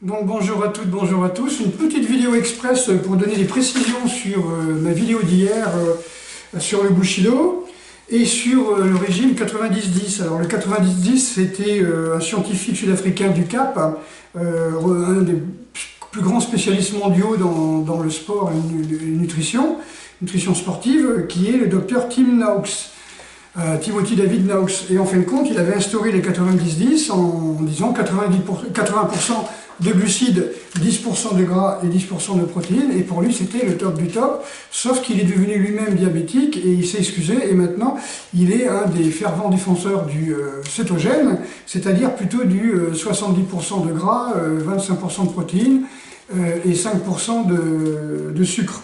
Donc bonjour à toutes, bonjour à tous. Une petite vidéo express pour donner des précisions sur ma vidéo d'hier sur le Bushido et sur le régime 90-10. Alors le 90-10, c'était un scientifique sud-africain du Cap, un des plus grands spécialistes mondiaux dans le sport et nutrition sportive, qui est le docteur Tim Noakes. Timothy David Noakes. Et en fin de compte, il avait instauré les 90-10 en disant 80% de glucides, 10% de gras et 10% de protéines, et pour lui c'était le top du top, sauf qu'il est devenu lui-même diabétique et il s'est excusé, et maintenant il est un des fervents défenseurs du cétogène, c'est-à-dire plutôt du 70% de gras, 25% de protéines et 5% de sucre.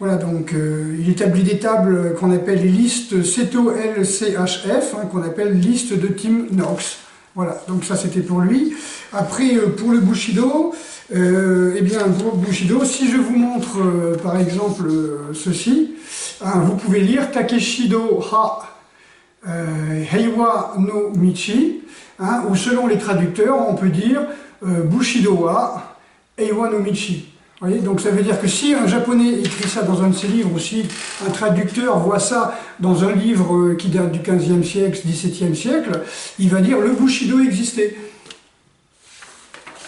Voilà, donc il établit des tables qu'on appelle les listes CETO-LCHF, qu'on appelle liste de Tim Noakes. Voilà, donc ça c'était pour lui. Après, pour le Bushido, eh bien, pour le Bushido, si je vous montre par exemple ceci, vous pouvez lire Takeshido Ha Heiwa no Michi, ou selon les traducteurs, on peut dire Bushido wa Heiwa no Michi. Vous voyez, donc ça veut dire que si un japonais écrit ça dans un de ses livres, ou si un traducteur voit ça dans un livre qui date du 15e siècle, 17e siècle, il va dire le Bushido existait.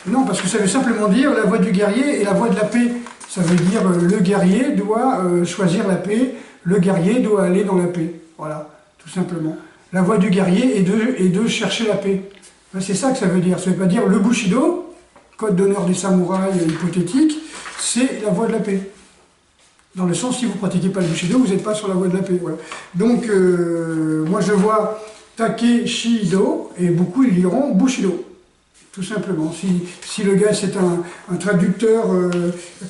Non, parce que ça veut simplement dire la voie du guerrier et la voie de la paix. Ça veut dire le guerrier doit choisir la paix, le guerrier doit aller dans la paix. Voilà, tout simplement. La voie du guerrier est de chercher la paix. C'est ça que ça veut dire. Ça ne veut pas dire le Bushido, code d'honneur des samouraïs hypothétique, c'est la voie de la paix. Dans le sens, si vous ne pratiquez pas le Bushido, vous n'êtes pas sur la voie de la paix. Voilà. Donc, moi je vois Takeshido, et beaucoup ils liront Bushido. Tout simplement. Si le gars c'est un traducteur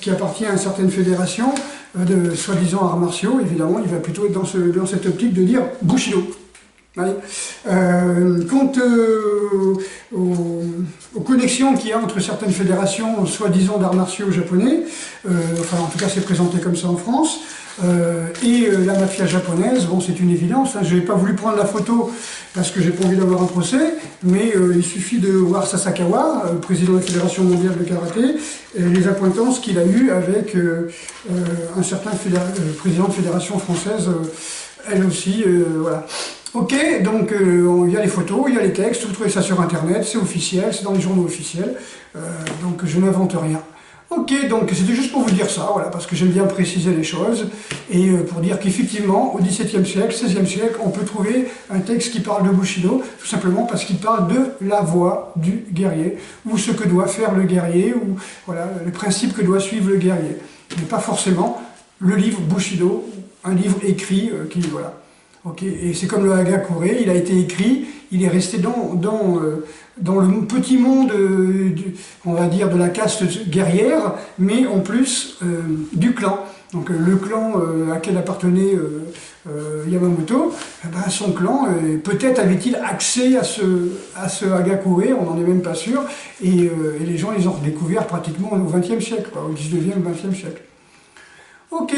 qui appartient à une certaine fédération de soi-disant arts martiaux, évidemment, il va plutôt être dans cette optique de dire Bushido. Ouais. Quant aux connexions qu'il y a entre certaines fédérations soi-disant d'arts martiaux japonais, enfin en tout cas c'est présenté comme ça en France, et la mafia japonaise, bon c'est une évidence, je n'ai pas voulu prendre la photo parce que j'ai pas envie d'avoir un procès, mais il suffit de voir Sasakawa, président de la Fédération mondiale de karaté, et les accointances qu'il a eues avec un certain président de fédération française, elle aussi, voilà. Ok, donc il y a les photos, il y a les textes, vous trouvez ça sur internet, c'est officiel, c'est dans les journaux officiels, donc je n'invente rien. Ok, donc c'était juste pour vous dire ça, voilà, parce que j'aime bien préciser les choses, et pour dire qu'effectivement, au XVIIe siècle, XVIe siècle, on peut trouver un texte qui parle de Bushido, tout simplement parce qu'il parle de la voie du guerrier, ou ce que doit faire le guerrier, ou voilà, le principe que doit suivre le guerrier, mais pas forcément le livre Bushido, un livre écrit qui, voilà. Ok, et c'est comme le Hagakure, il a été écrit, il est resté dans le petit monde, on va dire, de la caste guerrière, mais en plus du clan. Donc le clan à quel appartenait Yamamoto, ben, son clan, peut-être avait-il accès à ce Hagakure, on n'en est même pas sûr, et les gens les ont redécouverts pratiquement au XXe siècle, quoi, au XIXe, XXe siècle. Ok.